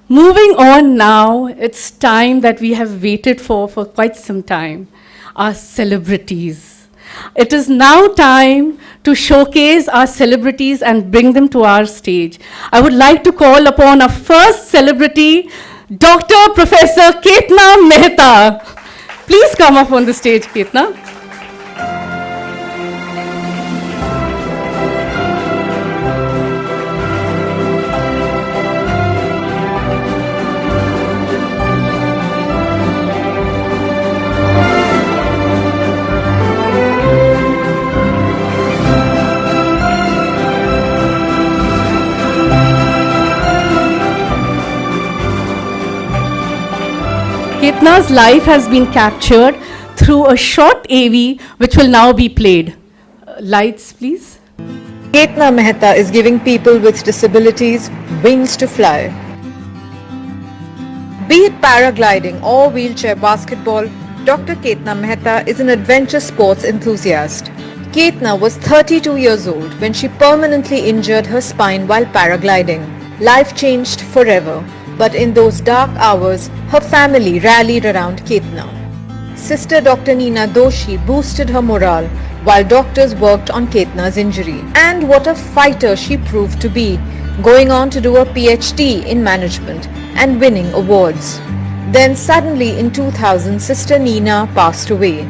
Moving on now, it's time that we have waited for quite some time, our celebrities. It is now time to showcase our celebrities and bring them to our stage. I would like to call upon our first celebrity, Dr. Professor Ketna Mehta. Please come up on the stage, Ketna. Ketna's life has been captured through a short AV which will now be played. Lights, please. Ketna Mehta is giving people with disabilities wings to fly. Be it paragliding or wheelchair basketball, Dr. Ketna Mehta is an adventure sports enthusiast. Ketna was 32 years old when she permanently injured her spine while paragliding. Life changed forever. But in those dark hours, her family rallied around Ketna. Sister Dr. Neena Doshi boosted her morale while doctors worked on Ketna's injury. And what a fighter she proved to be, going on to do a PhD in management and winning awards. Then suddenly in 2000, Sister Neena passed away.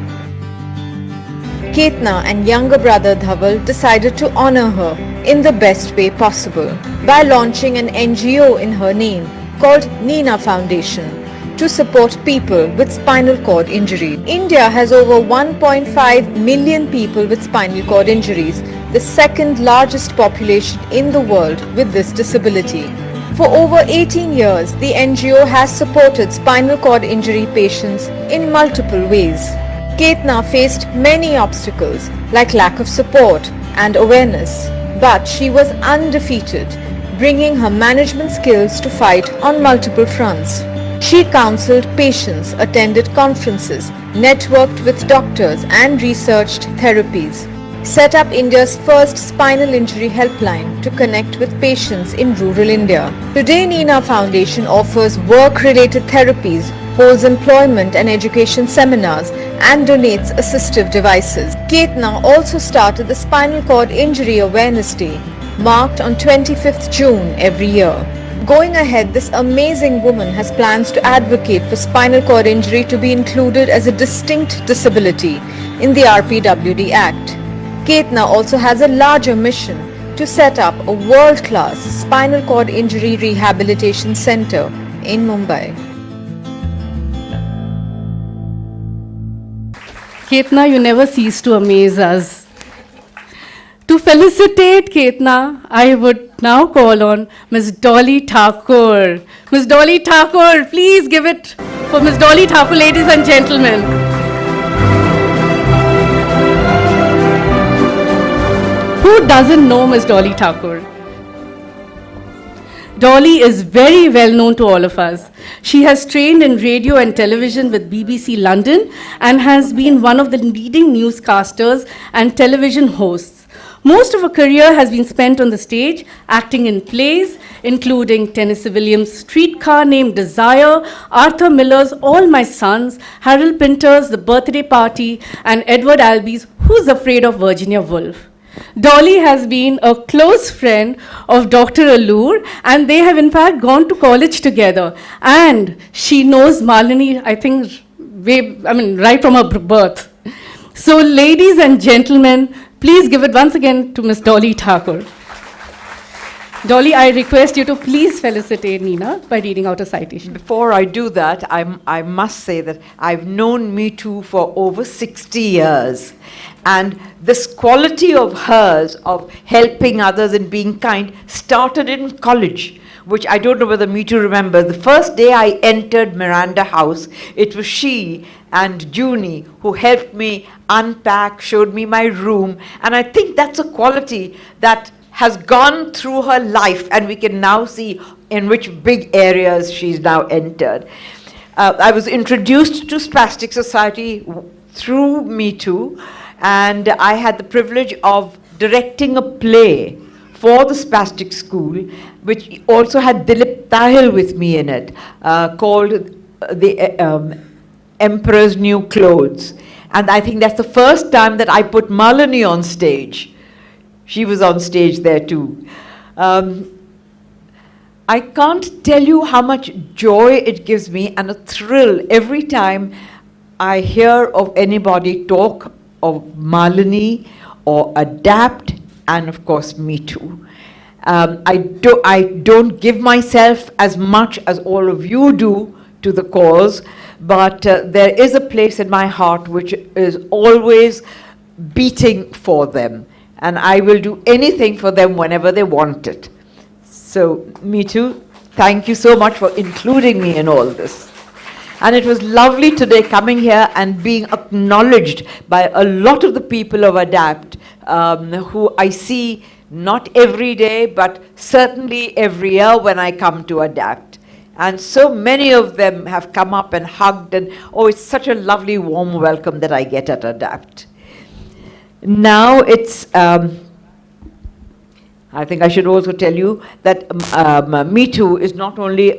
Ketna and younger brother Dhaval decided to honor her in the best way possible by launching an NGO in her name called Neena Foundation to support people with spinal cord injury. India has over 1.5 million people with spinal cord injuries, the second largest population in the world with this disability. For over 18 years, the NGO has supported spinal cord injury patients in multiple ways. Ketna faced many obstacles like lack of support and awareness, but she was undefeated, bringing her management skills to fight on multiple fronts. She counseled patients, attended conferences, networked with doctors and researched therapies. Set up India's first spinal injury helpline to connect with patients in rural India. Today, Neena Foundation offers work-related therapies, holds employment and education seminars, and donates assistive devices. Ketna also started the Spinal Cord Injury Awareness Day, marked on 25th June every year. Going ahead, this amazing woman has plans to advocate for spinal cord injury to be included as a distinct disability in the RPWD Act. Ketna also has a larger mission to set up a world-class spinal cord injury rehabilitation center in Mumbai. Ketna, you never cease to amaze us. To felicitate Ketna, I would now call on Ms. Dolly Thakore. Ms. Dolly Thakore, please give it for Ms. Dolly Thakore, ladies and gentlemen. Who doesn't know Ms. Dolly Thakore? Dolly is very well known to all of us. She has trained in radio and television with BBC London and has been one of the leading newscasters and television hosts. Most of her career has been spent on the stage, acting in plays, including Tennessee Williams' Streetcar Named Desire, Arthur Miller's All My Sons, Harold Pinter's The Birthday Party, and Edward Albee's Who's Afraid of Virginia Woolf. Dolly has been a close friend of Dr. Allure, and they have in fact gone to college together. And she knows Malini, I think, right from her birth. So, ladies and gentlemen, please give it once again to Ms. Dolly Thakore. Dolly, I request you to please felicitate Neena by reading out a citation. Before I do that, I must say that I've known Me Too for over 60 years. And this quality of hers of helping others and being kind started in college, which I don't know whether Me Too remembers. The first day I entered Miranda House, it was she and Junie who helped me unpack, showed me my room. And I think that's a quality that has gone through her life, and we can now see in which big areas she's now entered. I was introduced to Spastic Society through Me Too, and I had the privilege of directing a play for the Spastic School, which also had Dilip tahil with me in it called the Emperor's New Clothes. And I think that's the first time that I put Malini on stage. She was on stage there too. I can't tell you how much joy it gives me and a thrill every time I hear of anybody talk of Malini or adapt, and of course me too. I don't give myself as much as all of you do to the cause, but there is a place in my heart which is always beating for them, and I will do anything for them whenever they want it. So, me too. Thank you so much for including me in all this. And it was lovely today coming here and being acknowledged by a lot of the people of ADAPT, who I see not every day, but certainly every year when I come to ADAPT. And so many of them have come up and hugged, and oh, it's such a lovely, warm welcome that I get at ADAPT. Now it's, I think I should also tell you that Me Too is not only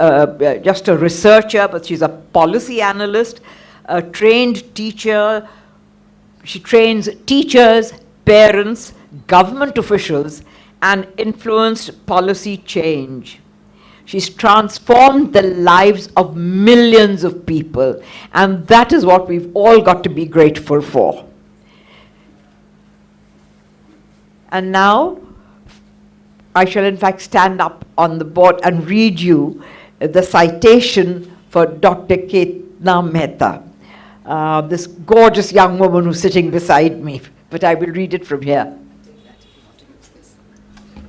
just a researcher, but she's a policy analyst, a trained teacher. She trains teachers, parents, government officials, and influenced policy change. She's transformed the lives of millions of people, and that is what we've all got to be grateful for. And now, I shall in fact stand up on the board and read you the citation for Dr. Ketna Mehta, this gorgeous young woman who's sitting beside me, but I will read it from here.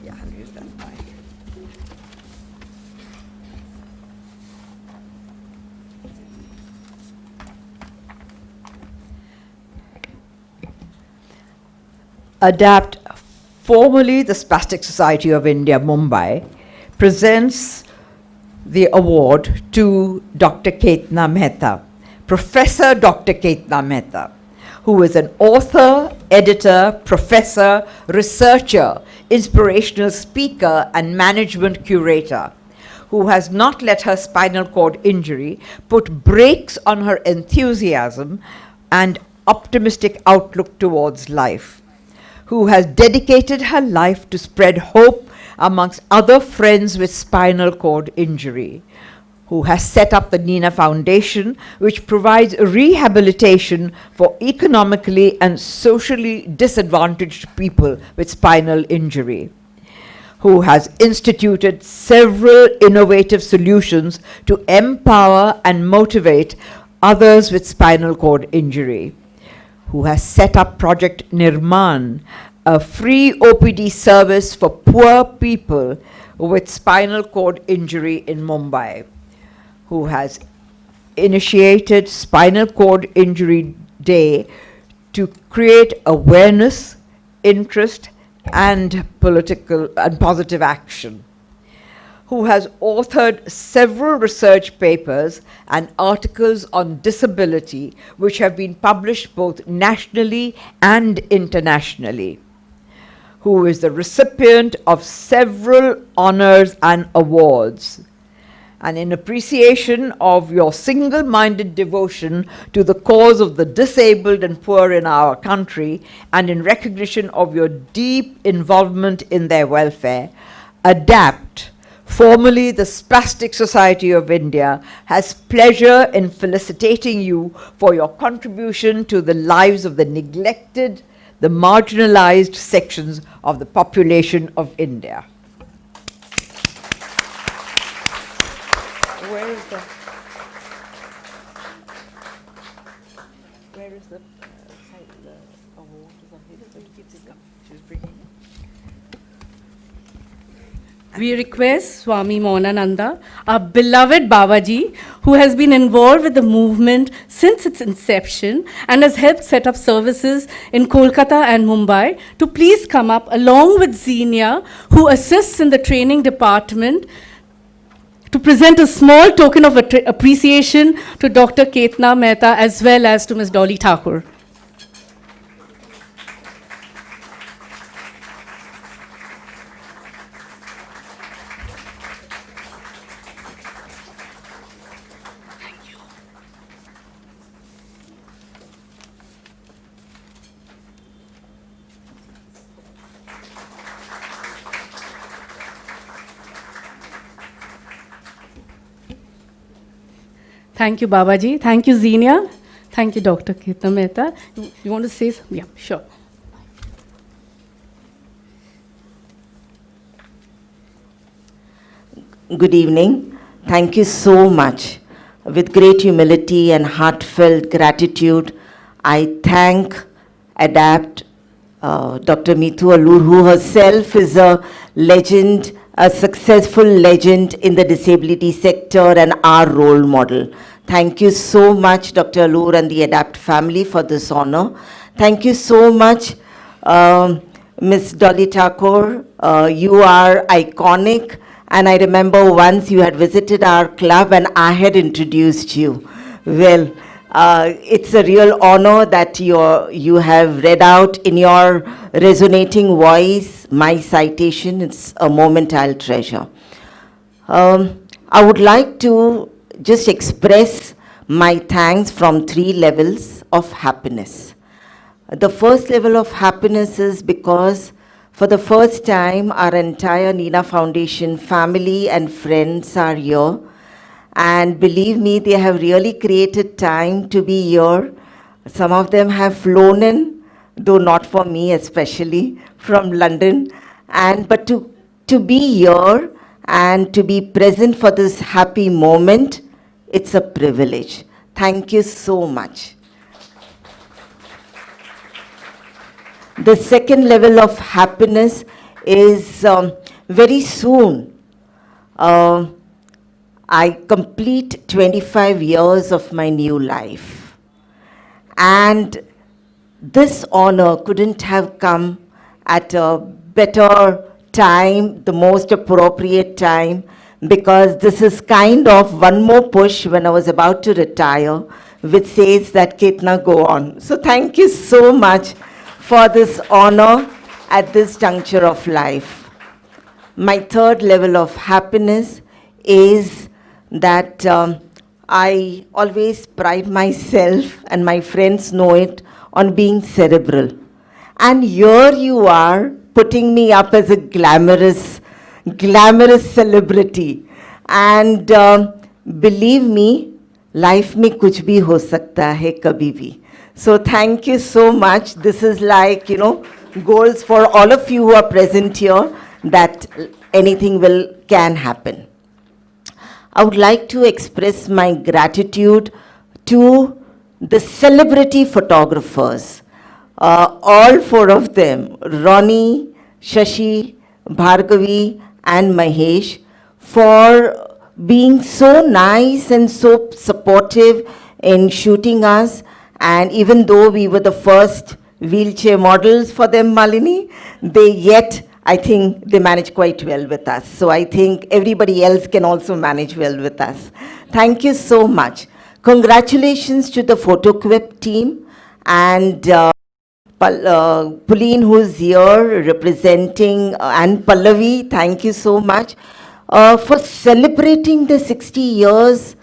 Yeah, I'll use that. ADAPT, formerly the Spastic Society of India, Mumbai, presents the award to Dr. Ketna Mehta, Professor Dr. Ketna Mehta, who is an author, editor, professor, researcher, inspirational speaker, and management curator, who has not let her spinal cord injury put brakes on her enthusiasm and optimistic outlook towards life, who has dedicated her life to spread hope amongst other friends with spinal cord injury, who has set up the Nina Foundation, which provides rehabilitation for economically and socially disadvantaged people with spinal injury, who has instituted several innovative solutions to empower and motivate others with spinal cord injury, who has set up Project Nirman, a free OPD service for poor people with spinal cord injury in Mumbai, who has initiated Spinal Cord Injury Day to create awareness, interest, and political and positive action, who has authored several research papers and articles on disability which have been published both nationally and internationally, who is the recipient of several honors and awards. And in appreciation of your single-minded devotion to the cause of the disabled and poor in our country, and in recognition of your deep involvement in their welfare, ADAPT, formerly the Spastic Society of India, has pleasure in felicitating you for your contribution to the lives of the neglected, the marginalized sections of the population of India. Where is the award? She's bringing it. We request Swami Maunananda, our beloved Babaji, who has been involved with the movement since its inception and has helped set up services in Kolkata and Mumbai, to please come up along with Xenia, who assists in the training department, to present a small token of appreciation to Dr. Ketna Mehta as well as to Ms. Dolly Thakore. Thank you, Babaji. Thank you, Zenia. Thank you, Dr. Ketna Mehta. You want to say something? Yeah, sure. Good evening. Thank you so much. With great humility and heartfelt gratitude, I thank ADAPT, Dr. Mithu Allur, who herself is a legend, a successful legend in the disability sector and our role model. Thank you so much, Dr. Allur and the ADAPT family for this honor. Thank you so much, Ms. Dolly Thakore. You are iconic. And I remember once you had visited our club and I had introduced you. Well, it's a real honor that you have read out in your resonating voice my citation. It's a moment I'll treasure. I would like to just express my thanks from 3 levels of happiness. The first level of happiness is because for the first time, our entire Nina Foundation family and friends are here. And believe me, they have really created time to be here. Some of them have flown in, though not for me especially, from London. But to be here and to be present for this happy moment, it's a privilege. Thank you so much. The second level of happiness is very soon. I complete 25 years of my new life. And this honor couldn't have come at a better time, the most appropriate time, because this is kind of one more push when I was about to retire, which says that Ketna, go on. So thank you so much for this honor at this juncture of life. My third level of happiness is that I always pride myself, and my friends know it, on being cerebral. And here you are putting me up as a glamorous celebrity. And believe me, life में कुछ भी हो सकता है कभी भी. So thank you so much. This is like, goals for all of you who are present here, that anything can happen. I would like to express my gratitude to the celebrity photographers, all 4 of them, Ronnie, Shashi, Bhargavi, and Mahesh, for being so nice and so supportive in shooting us. And even though we were the first wheelchair models for them, Malini, I think they managed quite well with us. So I think everybody else can also manage well with us. Thank you so much. Congratulations to the PhotoQuip team and Pauline, who's here representing, and Pallavi, thank you so much for celebrating the 60 years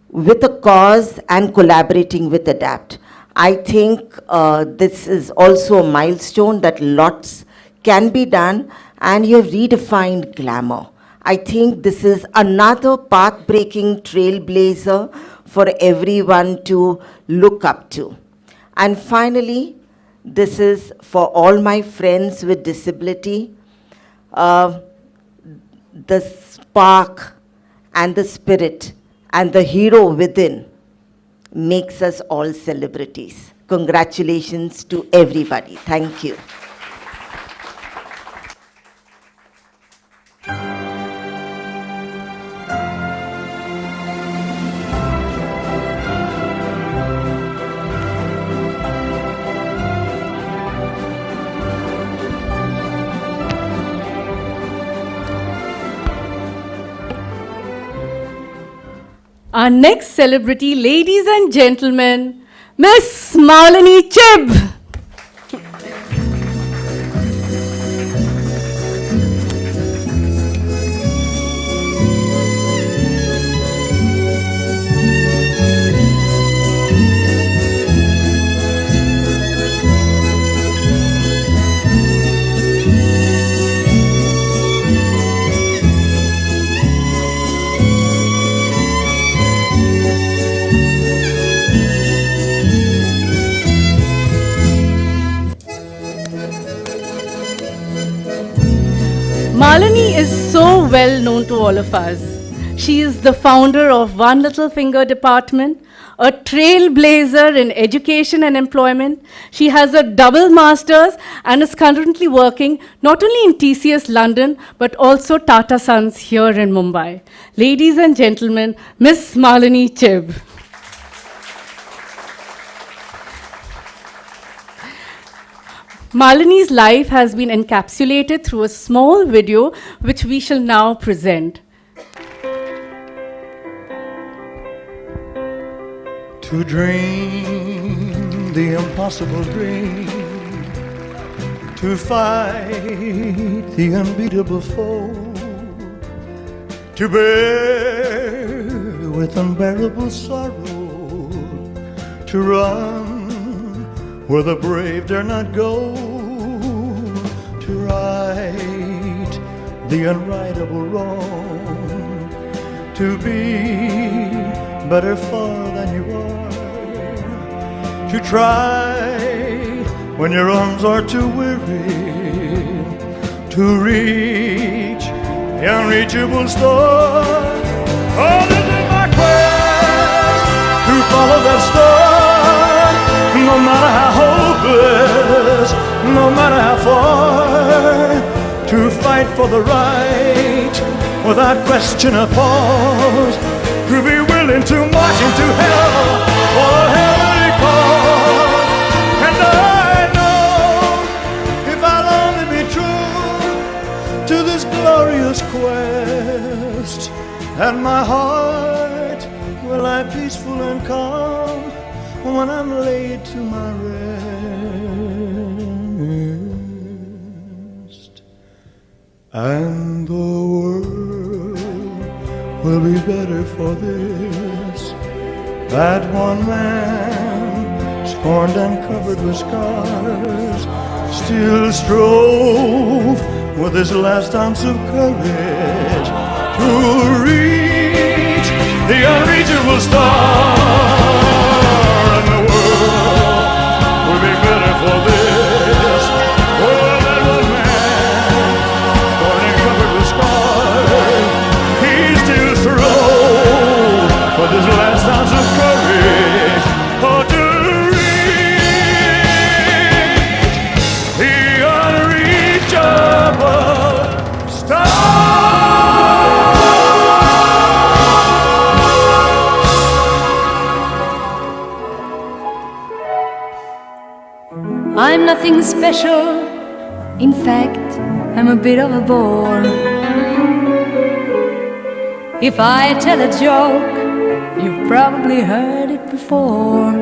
with a cause and collaborating with ADAPT. I think this is also a milestone that lots can be done, and you have redefined glamour. I think this is another path-breaking trailblazer for everyone to look up to. And finally, this is for all my friends with disability. The spark and the spirit and the hero within makes us all celebrities. Congratulations to everybody. Thank you. Our next celebrity, ladies and gentlemen, Miss Malini Chib. well known to all of us. She is the founder of One Little Finger Department, a trailblazer in education and employment. She has a double master's and is currently working not only in TCS London, but also Tata Sons here in Mumbai. Ladies and gentlemen, Miss Malini Chib. Malini's life has been encapsulated through a small video, which we shall now present. To dream the impossible dream, to fight the unbeatable foe, to bear with unbearable sorrow, to run where the brave dare not go, to right the unrightable wrong, to be better far than you are, to try when your arms are too weary, to reach the unreachable star. Oh, this is my quest, to follow that star, no matter how hopeless, no matter how far, to fight for the right without question or pause, to be willing to march into hell for a heavenly cause. And I know if I'll only be true to this glorious quest, and my heart will lie peaceful and calm when I'm laid to my rest. And the world will be better for this, that one man, scorned and covered with scars, still strove with his last ounce of courage to reach the unreachable star. And the world will be better for this, oh, that one man, scorned and covered with scars, still strove for this last ounce of courage, oh, to reach the unreachable star. I'm nothing special, in fact, I'm a bit of a bore. If I tell a joke, you've probably heard it before.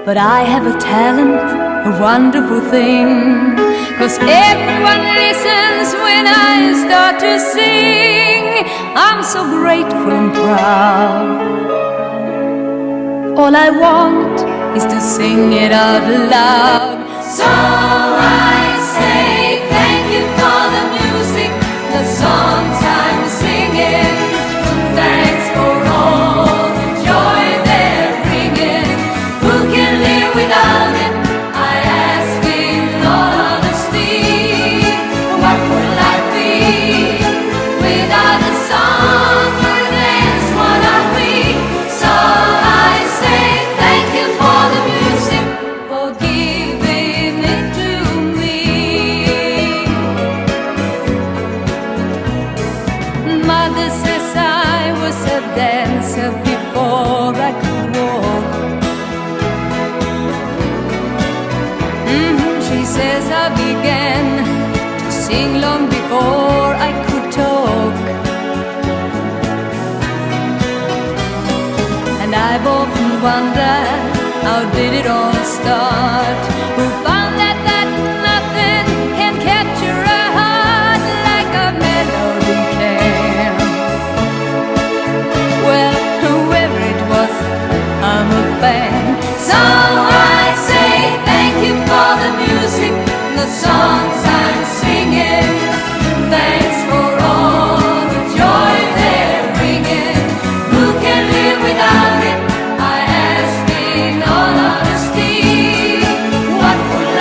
But I have a talent, a wonderful thing, 'cause everyone listens when I start to sing. I'm so grateful and proud. All I want is to sing it out loud. So I say thank you for the music, the songs I'm singing. Thanks for all the joy they're bringing. Who can live without it? I ask in all honesty. What would life be without a song or a dance? What are we? So I say thank you for the music, for giving it to me. Mother says I was a dancer before I could walk. She says I began to sing long before I could talk. And I've often wondered, how did it all start? Who found that nothing can capture a heart like a melody can? Well, whoever it was, I'm a fan. So I say thank you for the music, the songs I'm singing. Thanks for all the joy they're bringing. Who can live without it? I ask in all honesty. What would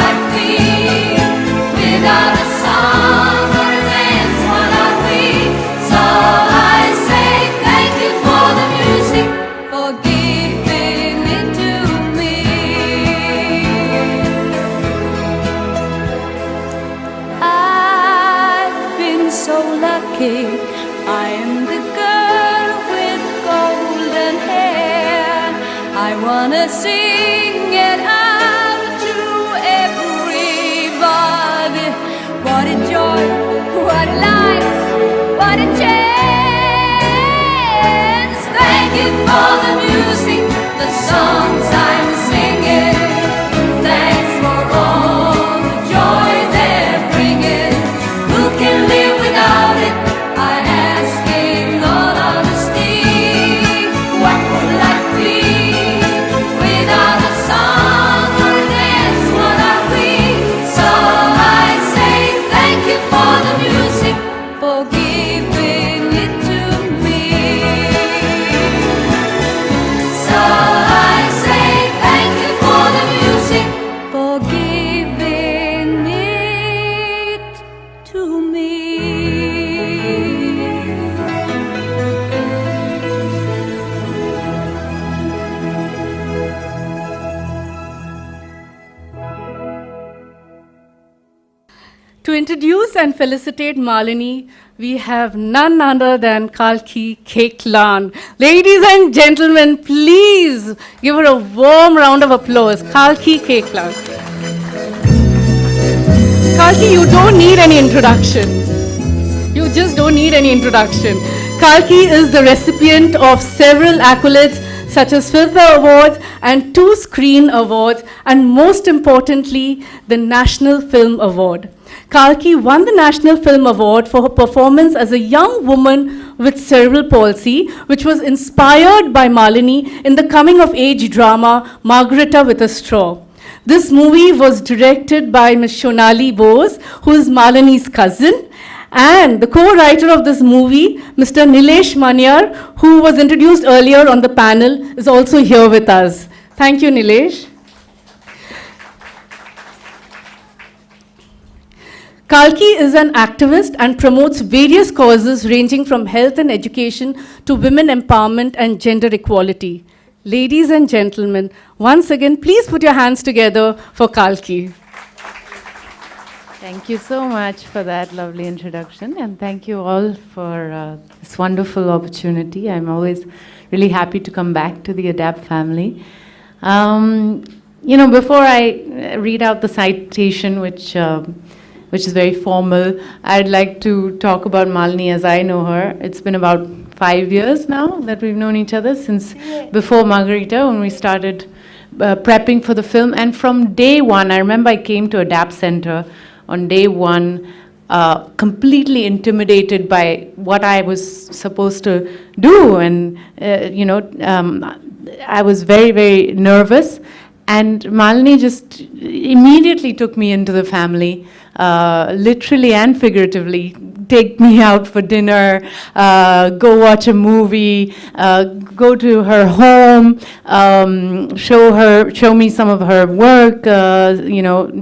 I am the girl with golden hair. I wanna sing it out to everybody. What a joy, what a life, what a chance. Thank you for the music, the songs I'm singing. Thanks for all the joy they're bringing. Who can live without it? I ask in all honesty. What would life be without a song or a dance? What are we? So I say thank you for the music, for giving it to me. So I say thank you for the music, for giving it to me. To introduce and felicitate Malini, we have none other than Kalki Koechlin. Ladies and gentlemen, please give her a warm round of applause. Kalki Koechlin. Kalki, you don't need any introduction. You just don't need any introduction. Kalki is the recipient of several accolades such as Filmfare Awards and 2 Screen Awards, and most importantly, the National Film Award. Kalki won the National Film Award for her performance as a young woman with cerebral palsy, which was inspired by Malini in the coming-of-age drama Margarita with a Straw. This movie was directed by Ms. Shonali Bose, who is Malini's cousin, and the co-writer of this movie, Mr. Nilesh Manyar, who was introduced earlier on the panel, is also here with us. Thank you, Nilesh. Kalki is an activist and promotes various causes ranging from health and education to women empowerment and gender equality. Ladies and gentlemen, once again, please put your hands together for Kalki. Thank you so much for that lovely introduction, and thank you all for this wonderful opportunity. I'm always really happy to come back to the ADAPT family. Before I read out the citation, which is very formal, I'd like to talk about Malini as I know her. It's been about 5 years now that we've known each other, since before Margarita, when we started prepping for the film. And from day one, I remember I came to ADAPT Center on day one, completely intimidated by what I was supposed to do. And, I was very, very nervous. And Malini just immediately took me into the family, literally and figuratively. Take me out for dinner, go watch a movie, go to her home, show me some of her work,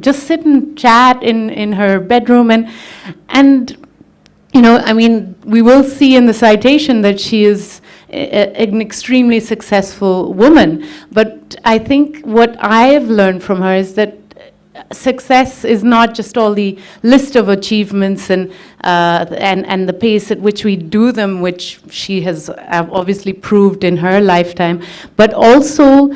just sit and chat in her bedroom. And we will see in the citation that she is an extremely successful woman. But I think what I have learned from her is that success is not just all the list of achievements and the pace at which we do them, which she has obviously proved in her lifetime, but also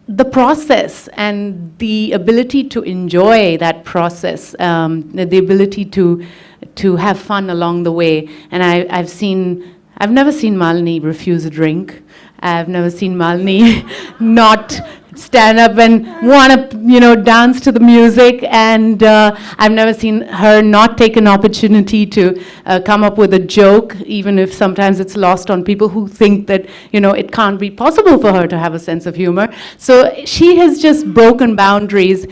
the process and the ability to enjoy that process, the ability to have fun along the way. And I've never seen Malini refuse a drink. I've never seen Malini not stand up and want to, dance to the music. And I've never seen her not take an opportunity to come up with a joke, even if sometimes it's lost on people who think that, it can't be possible for her to have a sense of humor. So she has just broken boundaries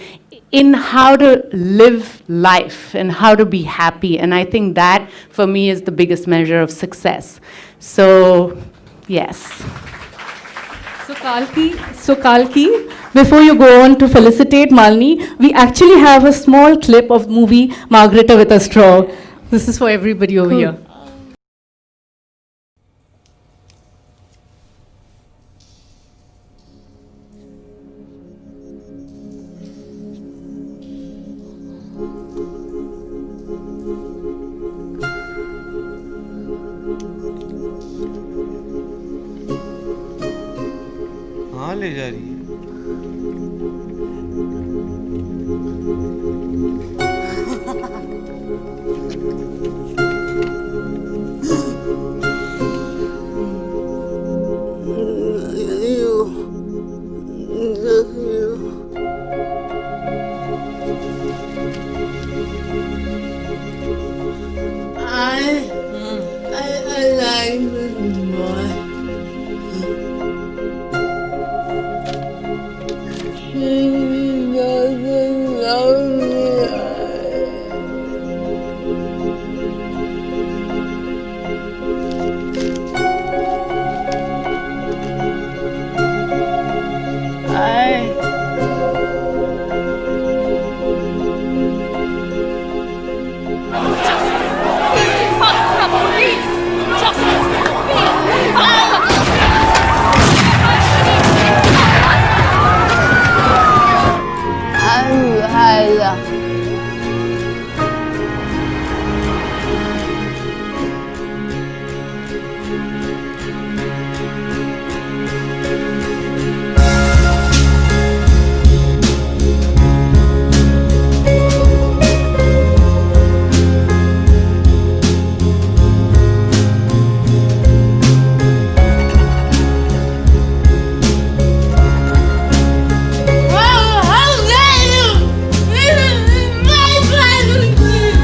in how to live life and how to be happy. And I think that, for me, is the biggest measure of success. So, yes. So Kalki, before you go on to felicitate Malini, we actually have a small clip of movie Margarita with a Straw. This is for everybody over here. कहाँ ले जा रही है? I like this boy. She doesn't love me.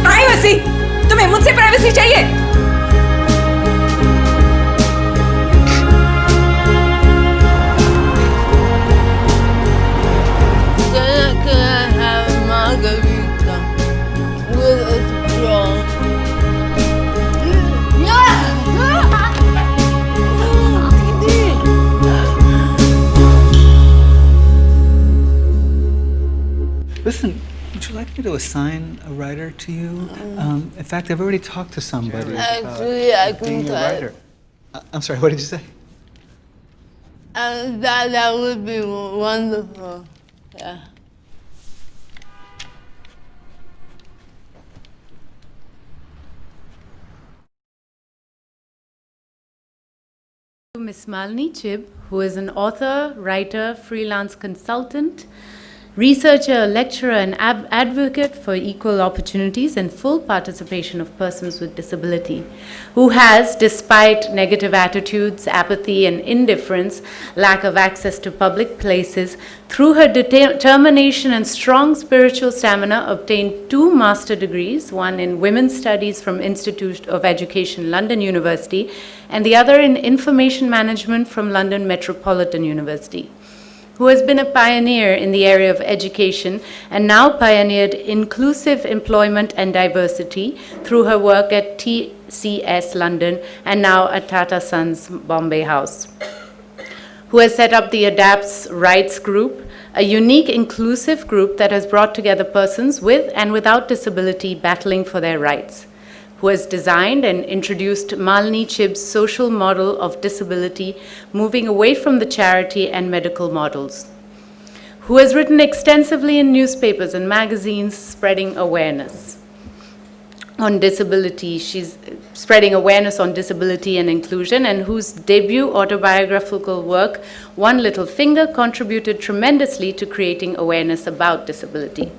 Privacy, तुम्हें मुझसे privacy चाहिए? Can I have a margarita with a straw? Listen, would you like me to assign a writer to you? In fact, I've already talked to somebody Actually, I being can your type. writer. I'm sorry, what did you say? That would be wonderful. Yeah. Miss Malini Chib, who is an author, writer, freelance consultant, researcher, lecturer, and advocate for equal opportunities and full participation of persons with disability, who has, despite negative attitudes, apathy, and indifference, lack of access to public places, through her determination and strong spiritual stamina, obtained 2 master degrees, one in Women's Studies from Institute of Education, London University, and the other in Information Management from London Metropolitan University, who has been a pioneer in the area of education and now pioneered inclusive employment and diversity through her work at TCS London and now at Tata Sons Bombay House, who has set up the Adapts Rights Group, a unique inclusive group that has brought together persons with and without disability battling for their rights, who has designed and introduced Malini Chib's social model of disability, moving away from the charity and medical models, who has written extensively in newspapers and magazines spreading awareness on disability. She's spreading awareness on disability and inclusion, and whose debut autobiographical work, One Little Finger, contributed tremendously to creating awareness about disability,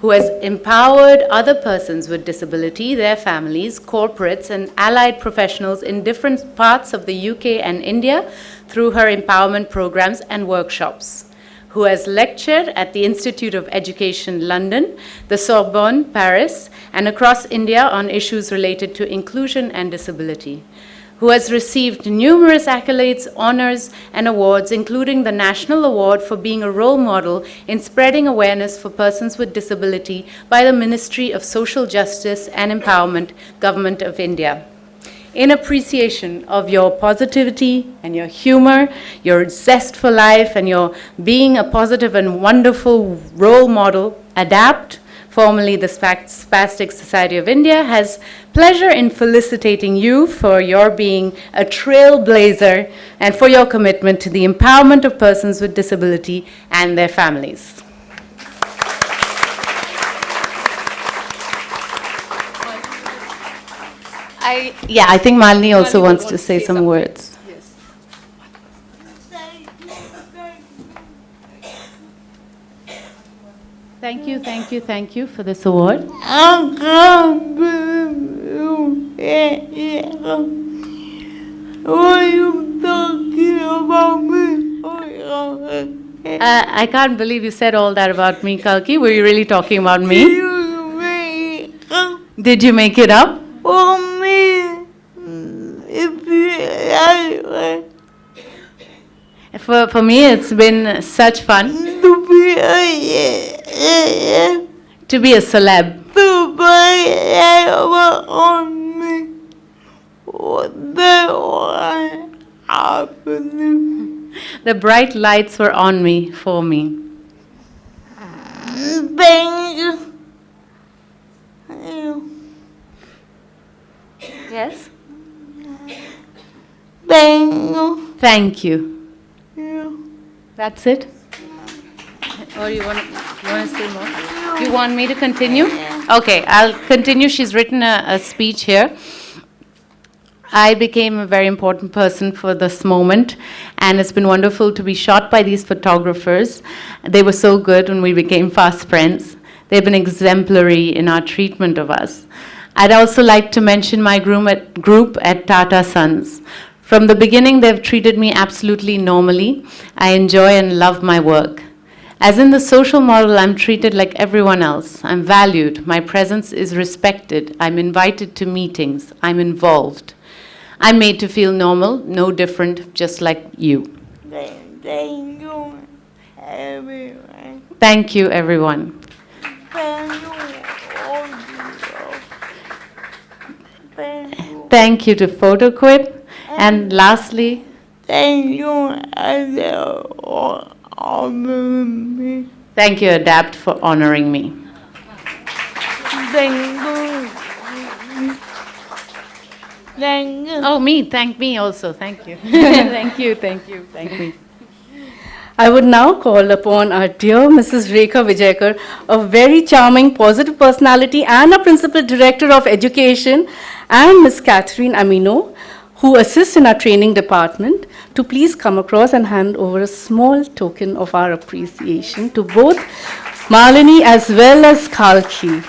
who has empowered other persons with disability, their families, corporates, and allied professionals in different parts of the UK and India through her empowerment programs and workshops, who has lectured at the Institute of Education London, the Sorbonne, Paris, and across India on issues related to inclusion and disability, who has received numerous accolades, honors, and awards, including the National Award for being a role model in spreading awareness for persons with disability by the Ministry of Social Justice and Empowerment, Government of India. In appreciation of your positivity and your humor, your zest for life, and your being a positive and wonderful role model, ADAPT, formerly the Spastic Society of India, has pleasure in felicitating you for your being a trailblazer and for your commitment to the empowerment of persons with disability and their families. I think Malini also wants to say some words. Thank you very Thank you, thank you, thank you for this award. I can't believe you here. What are you talking about me? I can't believe you said all that about me, Kalki. Were you really talking about me? You make it Did you make it up? for me. If you like For me, it's been such fun to be a to be a celeb. to buy on me. What the happening? The bright lights were on me, for me. Thank you. Yes? Thank you. Thank you. That's it? Or you want to say more? You want me to continue? Okay, I'll continue. She's written a speech here. I became a very important person for this moment, and it's been wonderful to be shot by these photographers. They were so good, and we became fast friends. They've been exemplary in our treatment of us. I'd also like to mention my group at Tata Sons. From the beginning, they've treated me absolutely normally. I enjoy and love my work. As in the social model, I'm treated like everyone else. I'm valued. My presence is respected. I'm invited to meetings. I'm involved. I'm made to feel normal, no different, just like you. Thank you, everyone. Thank you, everyone. Thank you, all of you. Thank you. Thank you to PhotoQuip. And lastly, Thank you, for honoring me. thank you, Adapt, for honoring me. Thank you. Thank you. Oh, me, thank me also. Thank you. Thank you, thank you, thank me. I would now call upon our dear Mrs. Rekha Vijayakar, a very charming, positive personality and a Principal Director of Education, and Ms. Catherine Amino, who assists in our training department, to please come across and hand over a small token of our appreciation to both Malini as well as Kalki.